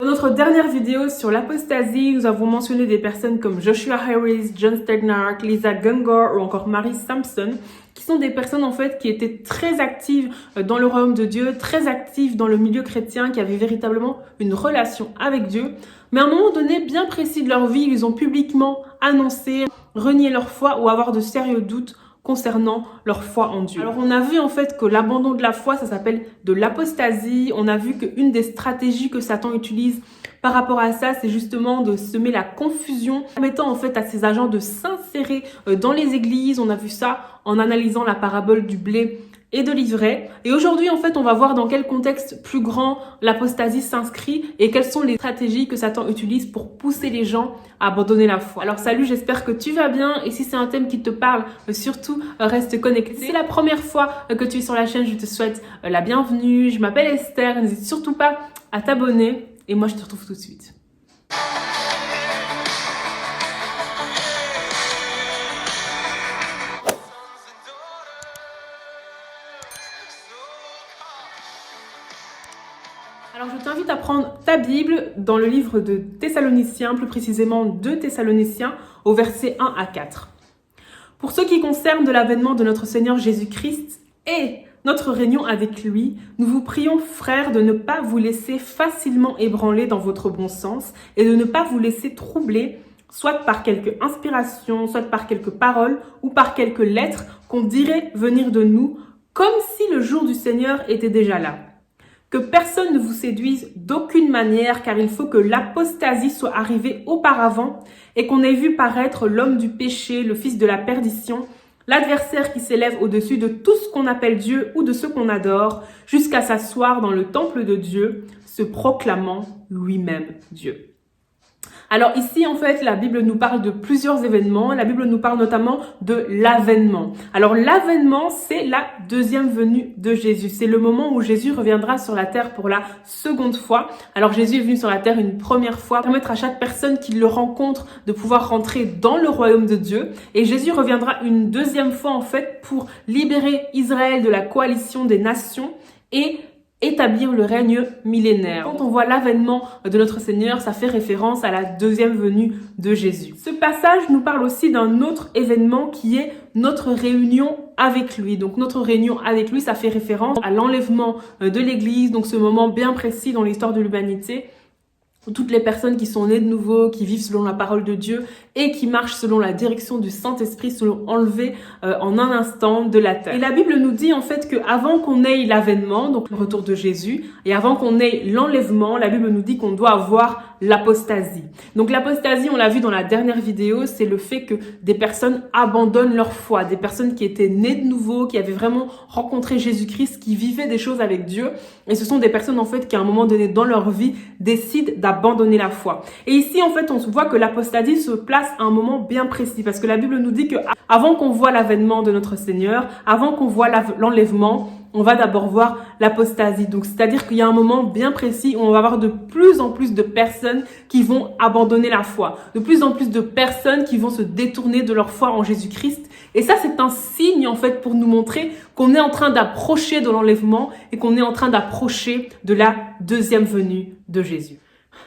Dans notre dernière vidéo sur l'apostasie, nous avons mentionné des personnes comme Joshua Harris, John Steinhardt, Lisa Gungor ou encore Mary Sampson, qui sont des personnes en fait qui étaient très actives dans le royaume de Dieu, très actives dans le milieu chrétien, qui avaient véritablement une relation avec Dieu. Mais à un moment donné bien précis de leur vie, ils ont publiquement annoncé renier leur foi ou avoir de sérieux doutes concernant leur foi en Dieu. Alors on a vu en fait que l'abandon de la foi, ça s'appelle de l'apostasie. On a vu qu'une des stratégies que Satan utilise par rapport à ça, c'est justement de semer la confusion, permettant en fait à ses agents de s'insérer dans les églises. On a vu ça en analysant la parabole du blé et de l'ivraie. Et aujourd'hui, en fait, on va voir dans quel contexte plus grand l'apostasie s'inscrit et quelles sont les stratégies que Satan utilise pour pousser les gens à abandonner la foi. Alors salut, j'espère que tu vas bien et si c'est un thème qui te parle, surtout reste connecté. Si c'est la première fois que tu es sur la chaîne, je te souhaite la bienvenue. Je m'appelle Esther, n'hésite surtout pas à t'abonner et moi je te retrouve tout de suite. Alors je t'invite à prendre ta Bible dans le livre de Thessaloniciens, plus précisément 2 Thessaloniciens, au verset 1 à 4. Pour ce qui concerne de l'avènement de notre Seigneur Jésus-Christ et notre réunion avec lui, nous vous prions, frères, de ne pas vous laisser facilement ébranler dans votre bon sens et de ne pas vous laisser troubler, soit par quelque inspiration, soit par quelques paroles ou par quelques lettres qu'on dirait venir de nous, comme si le jour du Seigneur était déjà là. Que personne ne vous séduise d'aucune manière, car il faut que l'apostasie soit arrivée auparavant et qu'on ait vu paraître l'homme du péché, le fils de la perdition, l'adversaire qui s'élève au-dessus de tout ce qu'on appelle Dieu ou de ce qu'on adore, jusqu'à s'asseoir dans le temple de Dieu, se proclamant lui-même Dieu. Alors ici, en fait, la Bible nous parle de plusieurs événements. La Bible nous parle notamment de l'avènement. Alors l'avènement, c'est la deuxième venue de Jésus. C'est le moment où Jésus reviendra sur la terre pour la seconde fois. Alors Jésus est venu sur la terre une première fois, permettre à chaque personne qui le rencontre de pouvoir rentrer dans le royaume de Dieu. Et Jésus reviendra une deuxième fois, en fait, pour libérer Israël de la coalition des nations et établir le règne millénaire. Quand on voit l'avènement de notre Seigneur, ça fait référence à la deuxième venue de Jésus. Ce passage nous parle aussi d'un autre événement qui est notre réunion avec lui. Donc notre réunion avec lui, ça fait référence à l'enlèvement de l'Église, donc ce moment bien précis dans l'histoire de l'humanité, où toutes les personnes qui sont nées de nouveau, qui vivent selon la parole de Dieu et qui marchent selon la direction du Saint-Esprit seront enlevées en un instant de la terre. Et la Bible nous dit en fait qu'avant qu'on ait l'avènement, donc le retour de Jésus, et avant qu'on ait l'enlèvement, la Bible nous dit qu'on doit avoir l'apostasie. Donc l'apostasie, on l'a vu dans la dernière vidéo, c'est le fait que des personnes abandonnent leur foi, des personnes qui étaient nées de nouveau, qui avaient vraiment rencontré Jésus-Christ, qui vivaient des choses avec Dieu. Et ce sont des personnes en fait qui à un moment donné dans leur vie décident d'abandonner la foi. Et ici en fait on voit que l'apostasie se place à un moment bien précis parce que la Bible nous dit que avant qu'on voit l'avènement de notre Seigneur, avant qu'on voit l'enlèvement, on va d'abord voir l'apostasie. Donc, c'est-à-dire qu'il y a un moment bien précis où on va avoir de plus en plus de personnes qui vont abandonner la foi. De plus en plus de personnes qui vont se détourner de leur foi en Jésus-Christ. Et ça, c'est un signe, en fait, pour nous montrer qu'on est en train d'approcher de l'enlèvement et qu'on est en train d'approcher de la deuxième venue de Jésus.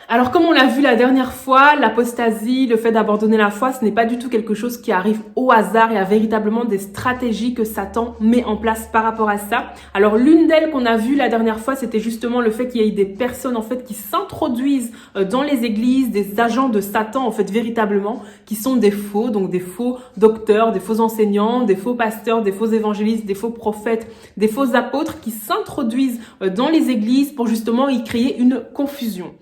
Alors comme on l'a vu la dernière fois, l'apostasie, le fait d'abandonner la foi, ce n'est pas du tout quelque chose qui arrive au hasard. Il y a véritablement des stratégies que Satan met en place par rapport à ça. Alors l'une d'elles qu'on a vue la dernière fois, c'était justement le fait qu'il y ait des personnes en fait qui s'introduisent dans les églises, des agents de Satan en fait véritablement, qui sont des faux, donc des faux docteurs, des faux enseignants, des faux pasteurs, des faux évangélistes, des faux prophètes, des faux apôtres qui s'introduisent dans les églises pour justement y créer une confusion.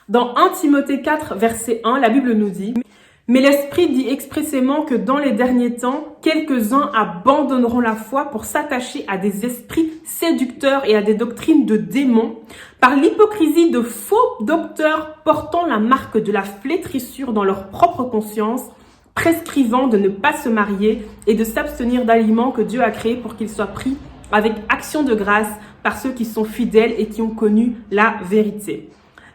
Dans 1 Timothée 4, verset 1, la Bible nous dit « Mais l'Esprit dit expressément que dans les derniers temps, quelques-uns abandonneront la foi pour s'attacher à des esprits séducteurs et à des doctrines de démons, par l'hypocrisie de faux docteurs portant la marque de la flétrissure dans leur propre conscience, prescrivant de ne pas se marier et de s'abstenir d'aliments que Dieu a créés pour qu'ils soient pris avec action de grâce par ceux qui sont fidèles et qui ont connu la vérité. »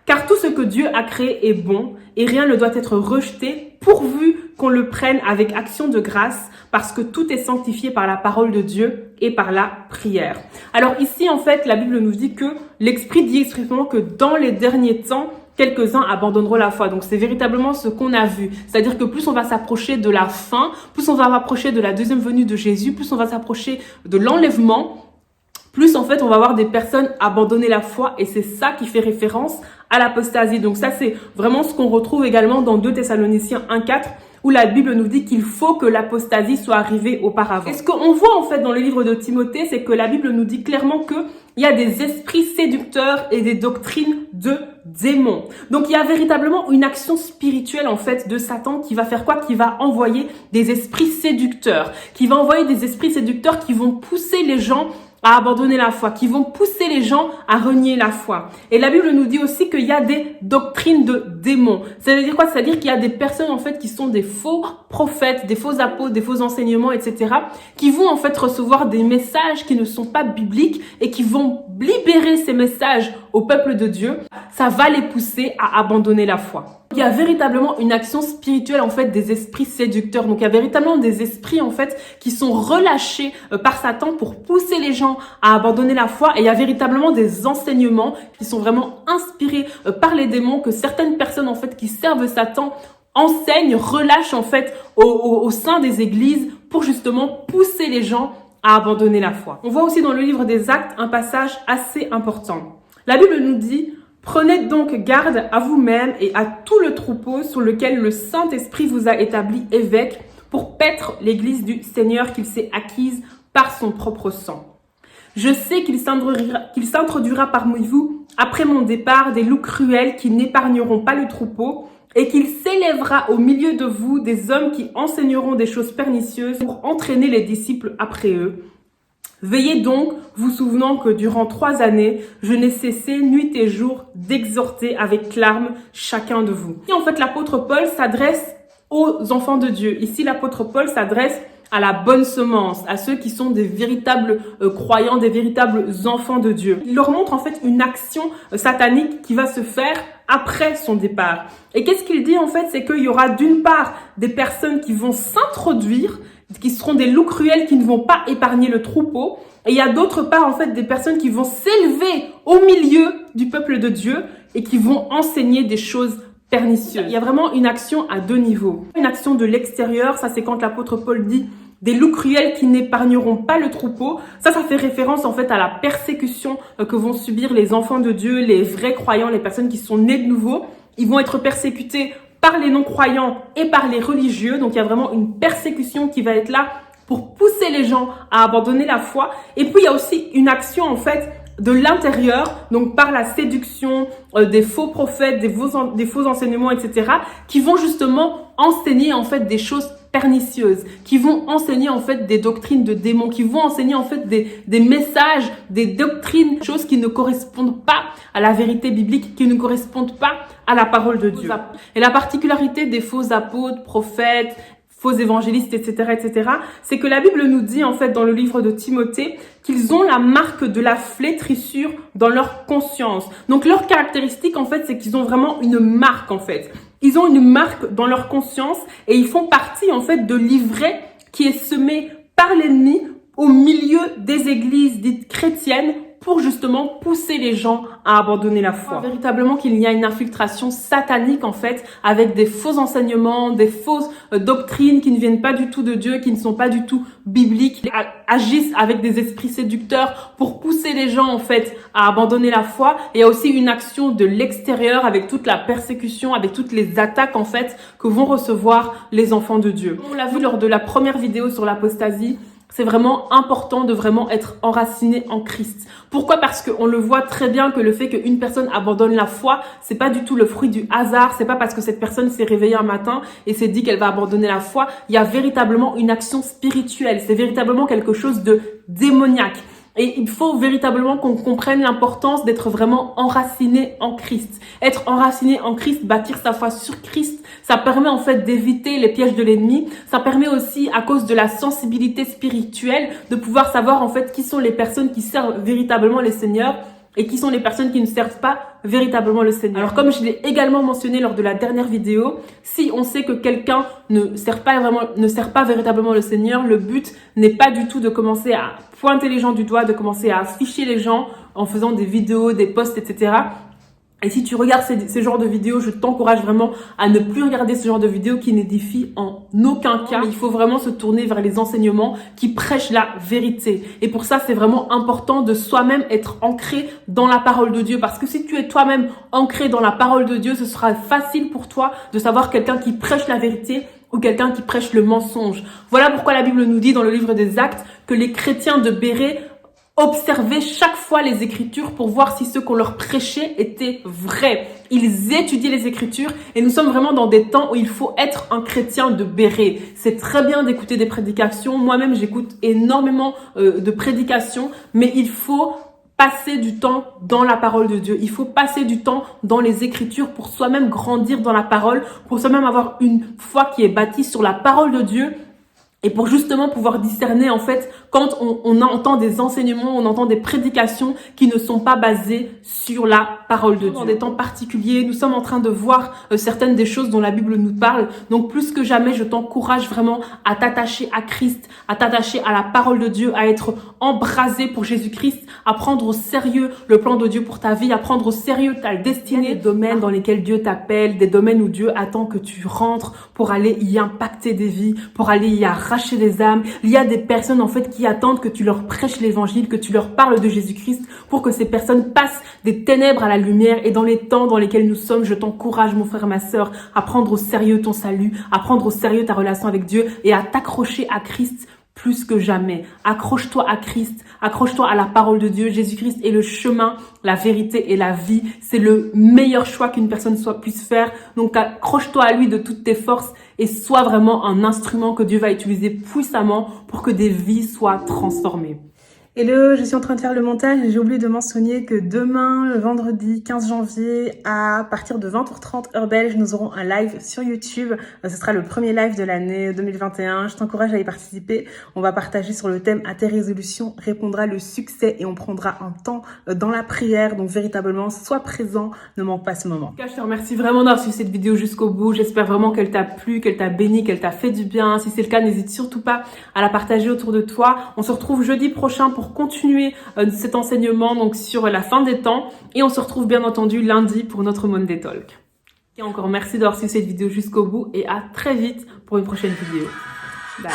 Car tout ce que Dieu a créé est bon et rien ne doit être rejeté pourvu qu'on le prenne avec action de grâce parce que tout est sanctifié par la parole de Dieu et par la prière. Alors ici, en fait, la Bible nous dit que l'Esprit dit expressément que dans les derniers temps, quelques-uns abandonneront la foi. Donc c'est véritablement ce qu'on a vu. C'est-à-dire que plus on va s'approcher de la fin, plus on va s'approcher de la deuxième venue de Jésus, plus on va s'approcher de l'enlèvement, plus en fait on va voir des personnes abandonner la foi, et c'est ça qui fait référence à l'apostasie. Donc ça c'est vraiment ce qu'on retrouve également dans 2 Thessaloniciens 1,4, où la Bible nous dit qu'il faut que l'apostasie soit arrivée auparavant. Et ce qu'on voit en fait dans le livre de Timothée, c'est que la Bible nous dit clairement que il y a des esprits séducteurs et des doctrines de démons. Donc il y a véritablement une action spirituelle en fait de Satan qui va faire quoi? Qui va envoyer des esprits séducteurs, qui va envoyer des esprits séducteurs qui vont pousser les gens à abandonner la foi, qui vont pousser les gens à renier la foi. Et la Bible nous dit aussi qu'il y a des doctrines de démons. Ça veut dire quoi? C'est-à-dire qu'il y a des personnes en fait qui sont des faux prophètes, des faux apôtres, des faux enseignements, etc., qui vont en fait recevoir des messages qui ne sont pas bibliques et qui vont libérer ces messages au peuple de Dieu. Ça va les pousser à abandonner la foi. Il y a véritablement une action spirituelle en fait des esprits séducteurs. Donc il y a véritablement des esprits en fait qui sont relâchés par Satan pour pousser les gens à abandonner la foi. Et il y a véritablement des enseignements qui sont vraiment inspirés par les démons, que certaines personnes en fait qui servent Satan enseignent, relâchent en fait au sein des églises pour justement pousser les gens à abandonner la foi. On voit aussi dans le livre des Actes un passage assez important. La Bible nous dit: prenez donc garde à vous-même et à tout le troupeau sur lequel le Saint-Esprit vous a établi évêque pour paître l'église du Seigneur qu'il s'est acquise par son propre sang. Je sais qu'il s'introduira parmi vous, après mon départ, des loups cruels qui n'épargneront pas le troupeau, et qu'il s'élèvera au milieu de vous des hommes qui enseigneront des choses pernicieuses pour entraîner les disciples après eux. Veillez donc, vous souvenant que durant 3 années, je n'ai cessé nuit et jour d'exhorter avec larmes chacun de vous. Et en fait, l'apôtre Paul s'adresse aux enfants de Dieu. Ici, l'apôtre Paul s'adresse à la bonne semence, à ceux qui sont des véritables croyants, des véritables enfants de Dieu. Il leur montre en fait une action satanique qui va se faire après son départ. Et qu'est-ce qu'il dit en fait? C'est qu'il y aura d'une part des personnes qui vont s'introduire, qui seront des loups cruels qui ne vont pas épargner le troupeau. Et il y a d'autre part en fait des personnes qui vont s'élever au milieu du peuple de Dieu et qui vont enseigner des choses pernicieuses. Il y a vraiment une action à 2 niveaux. Une action de l'extérieur, ça c'est quand l'apôtre Paul dit des loups cruels qui n'épargneront pas le troupeau. Ça fait référence en fait à la persécution que vont subir les enfants de Dieu, les vrais croyants, les personnes qui sont nées de nouveau. Ils vont être persécutés par les non-croyants et par les religieux. Donc il y a vraiment une persécution qui va être là pour pousser les gens à abandonner la foi. Et puis il y a aussi une action en fait de l'intérieur, donc par la séduction des faux prophètes, des faux enseignements, etc., qui vont justement enseigner en fait des choses pernicieuses, qui vont enseigner en fait des doctrines de démons, qui vont enseigner en fait des messages, des doctrines, des choses qui ne correspondent pas à la vérité biblique, qui ne correspondent pas à la parole de Dieu. Et la particularité des faux apôtres, prophètes, faux évangélistes, etc., c'est que la Bible nous dit en fait dans le livre de Timothée qu'ils ont la marque de la flétrissure dans leur conscience. Donc leur caractéristique en fait, c'est qu'ils ont vraiment une marque en fait. Ils ont une marque dans leur conscience et ils font partie en fait de l'ivraie qui est semée par l'ennemi au milieu des églises dites chrétiennes pour justement pousser les gens à abandonner la foi. Véritablement qu'il y a une infiltration satanique en fait, avec des faux enseignements, des fausses doctrines qui ne viennent pas du tout de Dieu, qui ne sont pas du tout bibliques, agissent avec des esprits séducteurs pour pousser les gens en fait à abandonner la foi. Et il y a aussi une action de l'extérieur avec toute la persécution, avec toutes les attaques en fait que vont recevoir les enfants de Dieu. On l'a vu lors de la première vidéo sur l'apostasie. C'est vraiment important de vraiment être enraciné en Christ. Pourquoi? Parce qu'on le voit très bien que le fait qu'une personne abandonne la foi, c'est pas du tout le fruit du hasard. C'est pas parce que cette personne s'est réveillée un matin et s'est dit qu'elle va abandonner la foi. Il y a véritablement une action spirituelle. C'est véritablement quelque chose de démoniaque. Et il faut véritablement qu'on comprenne l'importance d'être vraiment enraciné en Christ. Être enraciné en Christ, bâtir sa foi sur Christ, ça permet en fait d'éviter les pièges de l'ennemi. Ça permet aussi, à cause de la sensibilité spirituelle, de pouvoir savoir en fait qui sont les personnes qui servent véritablement les seigneurs et qui sont les personnes qui ne servent pas véritablement le Seigneur. Alors comme je l'ai également mentionné lors de la dernière vidéo, si on sait que quelqu'un ne sert pas véritablement le Seigneur, le but n'est pas du tout de commencer à pointer les gens du doigt, de commencer à afficher les gens en faisant des vidéos, des posts, etc. Et si tu regardes ces genres de vidéos, je t'encourage vraiment à ne plus regarder ce genre de vidéos qui n'édifient en aucun cas. Il faut vraiment se tourner vers les enseignements qui prêchent la vérité. Et pour ça, c'est vraiment important de soi-même être ancré dans la parole de Dieu. Parce que si tu es toi-même ancré dans la parole de Dieu, ce sera facile pour toi de savoir quelqu'un qui prêche la vérité ou quelqu'un qui prêche le mensonge. Voilà pourquoi la Bible nous dit dans le livre des Actes que les chrétiens de Bérée observaient chaque fois les Écritures pour voir si ce qu'on leur prêchait était vrai. Ils étudiaient les Écritures et nous sommes vraiment dans des temps où il faut être un chrétien de Bérée. C'est très bien d'écouter des prédications. Moi-même, j'écoute énormément de prédications, mais il faut passer du temps dans la parole de Dieu. Il faut passer du temps dans les Écritures pour soi-même grandir dans la parole, pour soi-même avoir une foi qui est bâtie sur la parole de Dieu. Et pour justement pouvoir discerner, en fait, quand on entend des enseignements, on entend des prédications qui ne sont pas basées sur la parole de Dieu. Dans des temps particuliers, nous sommes en train de voir certaines des choses dont la Bible nous parle. Donc, plus que jamais, je t'encourage vraiment à t'attacher à Christ, à t'attacher à la parole de Dieu, à être embrasé pour Jésus-Christ, à prendre au sérieux le plan de Dieu pour ta vie, à prendre au sérieux ta destinée. Des domaines dans lesquels Dieu t'appelle, des domaines où Dieu attend que tu rentres pour aller y impacter des vies, pour aller y arracher des âmes. Il y a des personnes en fait qui attendent que tu leur prêches l'évangile, que tu leur parles de Jésus-Christ pour que ces personnes passent des ténèbres à la lumière. Et dans les temps dans lesquels nous sommes, je t'encourage, mon frère, ma sœur, à prendre au sérieux ton salut, à prendre au sérieux ta relation avec Dieu et à t'accrocher à Christ plus que jamais. Accroche-toi à Christ, accroche-toi à la parole de Dieu. Jésus-Christ est le chemin, la vérité et la vie. C'est le meilleur choix qu'une personne puisse faire. Donc accroche-toi à lui de toutes tes forces et sois vraiment un instrument que Dieu va utiliser puissamment pour que des vies soient transformées. Hello, je suis en train de faire le montage et j'ai oublié de mentionner que demain, le vendredi 15 janvier, à partir de 20h30 heure belge, nous aurons un live sur YouTube. Ce sera le premier live de l'année 2021. Je t'encourage à y participer. On va partager sur le thème « À tes résolutions répondra le succès » et on prendra un temps dans la prière. Donc véritablement, sois présent, ne manque pas ce moment. En tout cas, je te remercie vraiment d'avoir suivi cette vidéo jusqu'au bout. J'espère vraiment qu'elle t'a plu, qu'elle t'a béni, qu'elle t'a fait du bien. Si c'est le cas, n'hésite surtout pas à la partager autour de toi. On se retrouve jeudi prochain pour continuer cet enseignement donc sur la fin des temps et on se retrouve bien entendu lundi pour notre Monday Talk. Et encore merci d'avoir suivi cette vidéo jusqu'au bout et à très vite pour une prochaine vidéo. Bye.